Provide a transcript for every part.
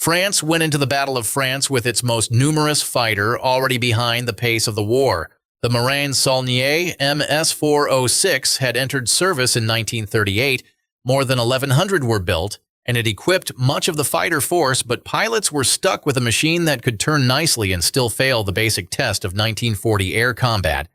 France went into the Battle of France with its most numerous fighter already behind the pace of the war. The Morane-Saulnier MS-406 had entered service in 1938, more than 1,100 were built, and it equipped much of the fighter force, but pilots were stuck with a machine that could turn nicely and still fail the basic test of 1940 air combat.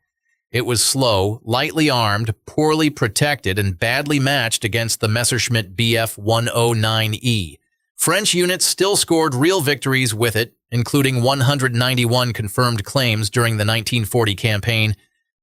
It was slow, lightly armed, poorly protected, and badly matched against the Messerschmitt Bf 109E. French units still scored real victories with it, including 191 confirmed claims during the 1940 campaign,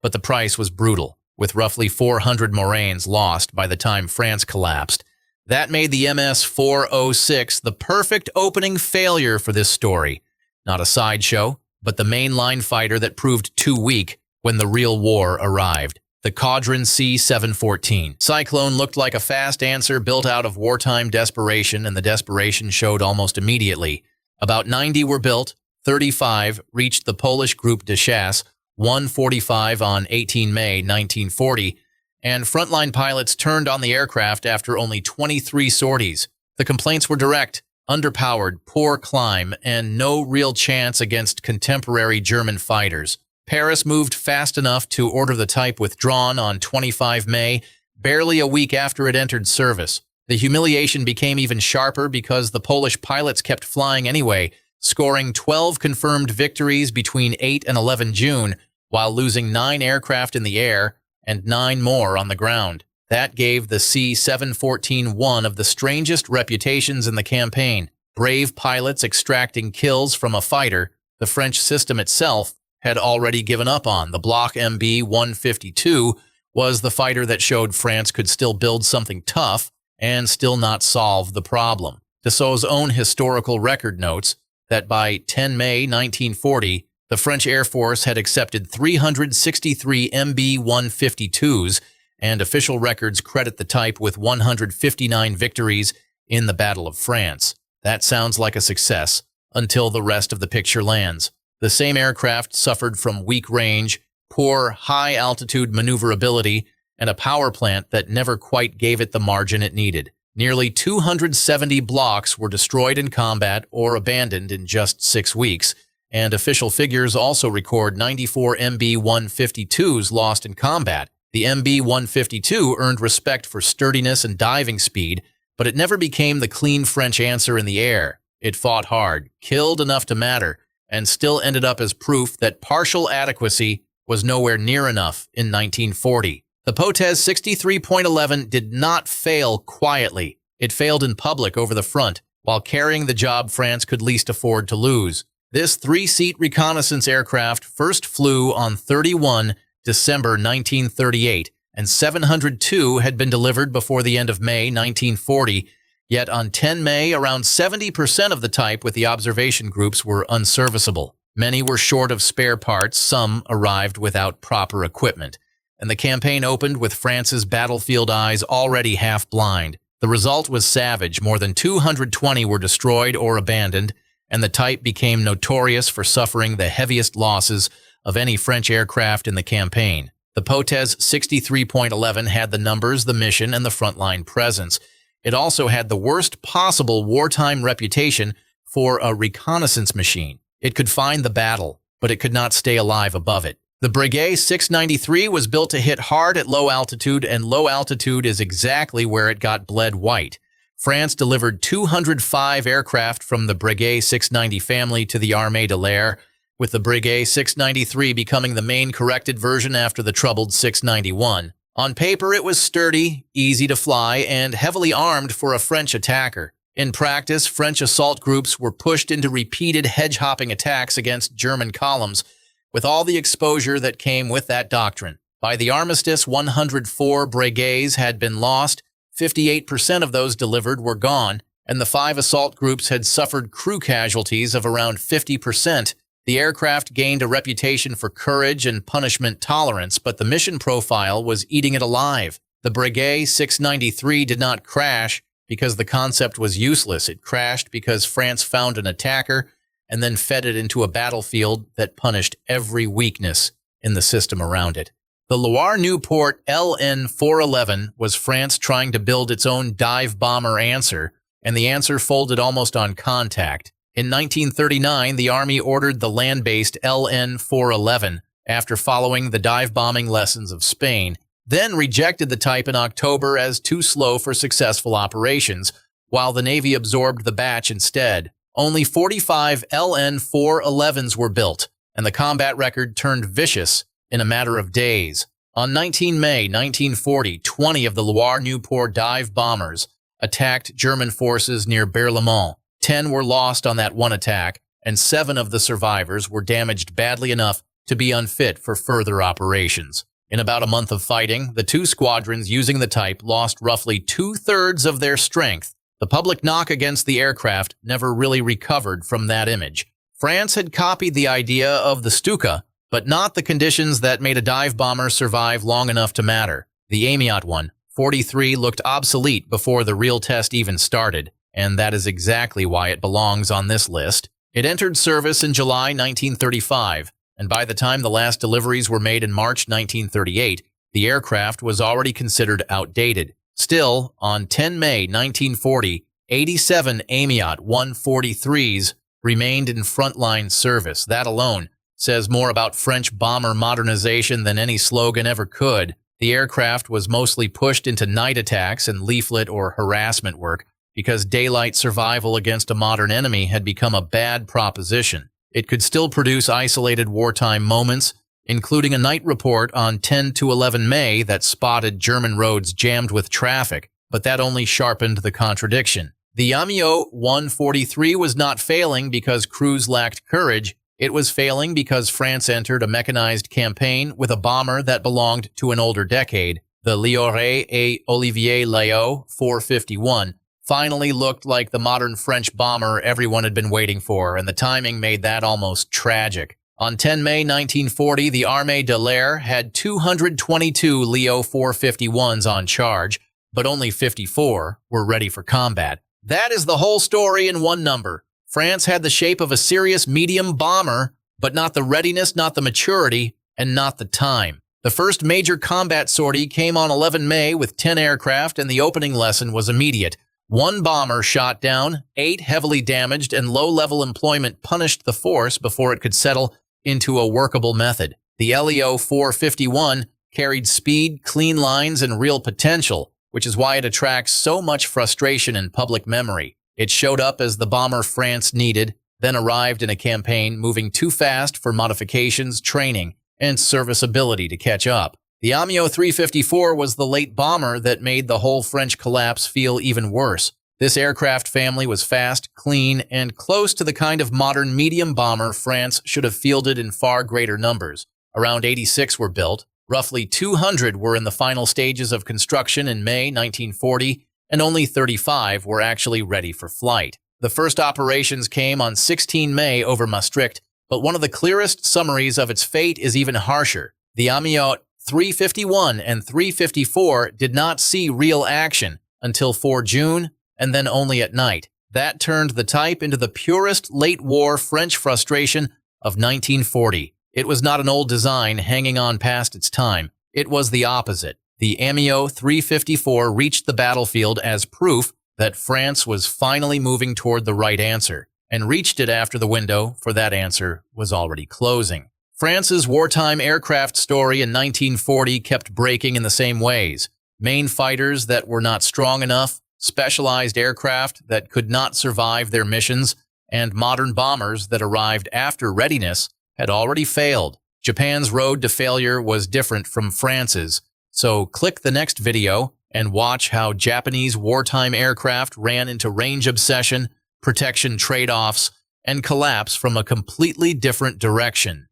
but the price was brutal, with roughly 400 Moranes lost by the time France collapsed. That made the MS-406 the perfect opening failure for this story. Not a sideshow, but the mainline fighter that proved too weak when the real war arrived. The Caudron C-714. Cyclone looked like a fast answer built out of wartime desperation, and the desperation showed almost immediately. About 90 were built, 35 reached the Polish group de chasse, 145 on 18 May 1940, and frontline pilots turned on the aircraft after only 23 sorties. The complaints were direct: underpowered, poor climb, and no real chance against contemporary German fighters. Paris moved fast enough to order the type withdrawn on 25 May, barely a week after it entered service. The humiliation became even sharper because the Polish pilots kept flying anyway, scoring 12 confirmed victories between 8 and 11 June, while losing 9 aircraft in the air and 9 more on the ground. That gave the C-714 one of the strangest reputations in the campaign. Brave pilots extracting kills from a fighter the French system itself had already given up on. The Bloch MB.152 was the fighter that showed France could still build something tough and still not solve the problem. Dassault's own historical record notes that by 10 May 1940, the French Air Force had accepted 363 MB-152s, and official records credit the type with 159 victories in the Battle of France. That sounds like a success until the rest of the picture lands. The same aircraft suffered from weak range, poor high-altitude maneuverability, and a power plant that never quite gave it the margin it needed. Nearly 270 blocks were destroyed in combat or abandoned in just 6 weeks, and official figures also record 94 MB-152s lost in combat. The MB-152 earned respect for sturdiness and diving speed, but it never became the clean French answer in the air. It fought hard, killed enough to matter, and still ended up as proof that partial adequacy was nowhere near enough in 1940. The Potez 63.11 did not fail quietly. It failed in public over the front, while carrying the job France could least afford to lose. This 3-seat reconnaissance aircraft first flew on 31 December 1938, and 702 had been delivered before the end of May 1940, yet on 10 May, around 70% of the type with the observation groups were unserviceable. Many were short of spare parts, some arrived without proper equipment, and the campaign opened with France's battlefield eyes already half blind. The result was savage. More than 220 were destroyed or abandoned, and the type became notorious for suffering the heaviest losses of any French aircraft in the campaign. The Potez 63.11 had the numbers, the mission, and the frontline presence. It also had the worst possible wartime reputation for a reconnaissance machine. It could find the battle, but it could not stay alive above it. The Bréguet 693 was built to hit hard at low altitude, and low altitude is exactly where it got bled white. France delivered 205 aircraft from the Bréguet 690 family to the Armée de l'Air, with the Bréguet 693 becoming the main corrected version after the troubled 691. On paper, it was sturdy, easy to fly, and heavily armed for a French attacker. In practice, French assault groups were pushed into repeated hedge-hopping attacks against German columns, with all the exposure that came with that doctrine. By the armistice, 104 Bréguets had been lost, 58% of those delivered were gone, and the 5 assault groups had suffered crew casualties of around 50%. The aircraft gained a reputation for courage and punishment tolerance, but the mission profile was eating it alive. The Bréguet 693 did not crash because the concept was useless. It crashed because France found an attacker and then fed it into a battlefield that punished every weakness in the system around it. The Loire-Nieuport LN.411 was France trying to build its own dive bomber answer, and the answer folded almost on contact. In 1939, the Army ordered the land-based LN-411 after following the dive-bombing lessons of Spain, then rejected the type in October as too slow for successful operations, while the Navy absorbed the batch instead. Only 45 LN-411s were built, and the combat record turned vicious in a matter of days. On 19 May 1940, 20 of the Loire-Nieuport dive bombers attacked German forces near Berlaymont. 10 were lost on that one attack, and 7 of the survivors were damaged badly enough to be unfit for further operations. In about a month of fighting, the two squadrons using the type lost roughly 2/3 of their strength. The public knock against the aircraft never really recovered from that image. France had copied the idea of the Stuka, but not the conditions that made a dive bomber survive long enough to matter. The Amiot 143 looked obsolete before the real test even started, and that is exactly why it belongs on this list. It entered service in July 1935, and by the time the last deliveries were made in March 1938, the aircraft was already considered outdated. Still, on 10 May 1940, 87 Amiot 143s remained in frontline service. That alone says more about French bomber modernization than any slogan ever could. The aircraft was mostly pushed into night attacks and leaflet or harassment work because daylight survival against a modern enemy had become a bad proposition. It could still produce isolated wartime moments, including a night report on 10 to 11 May that spotted German roads jammed with traffic, but that only sharpened the contradiction. The Amiot 143 was not failing because crews lacked courage. It was failing because France entered a mechanized campaign with a bomber that belonged to an older decade. The Lioré et Olivier LeO 451 finally looked like the modern French bomber everyone had been waiting for, and the timing made that almost tragic. On 10 May 1940, the Armée de l'Air had 222 LeO 451s on charge, but only 54 were ready for combat. That is the whole story in one number. France had the shape of a serious medium bomber, but not the readiness, not the maturity, and not the time. The first major combat sortie came on 11 May with 10 aircraft, and the opening lesson was immediate. 1 bomber shot down, 8 heavily damaged, and low-level employment punished the force before it could settle into a workable method. The LEO 451 carried speed, clean lines, and real potential, which is why it attracts so much frustration in public memory. It showed up as the bomber France needed, then arrived in a campaign moving too fast for modifications, training, and serviceability to catch up. The Amiot 354 was the late bomber that made the whole French collapse feel even worse. This aircraft family was fast, clean, and close to the kind of modern medium bomber France should have fielded in far greater numbers. Around 86 were built, roughly 200 were in the final stages of construction in May 1940, and only 35 were actually ready for flight. The first operations came on 16 May over Maastricht, but one of the clearest summaries of its fate is even harsher. The Amiot 351 and 354 did not see real action until 4 June, and then only at night. That turned the type into the purest late-war French frustration of 1940. It was not an old design hanging on past its time. It was the opposite. The Amiot 354 reached the battlefield as proof that France was finally moving toward the right answer, and reached it after the window for that answer was already closing. France's wartime aircraft story in 1940 kept breaking in the same ways. Main fighters that were not strong enough, specialized aircraft that could not survive their missions, and modern bombers that arrived after readiness had already failed. Japan's road to failure was different from France's, so click the next video and watch how Japanese wartime aircraft ran into range obsession, protection trade-offs, and collapse from a completely different direction.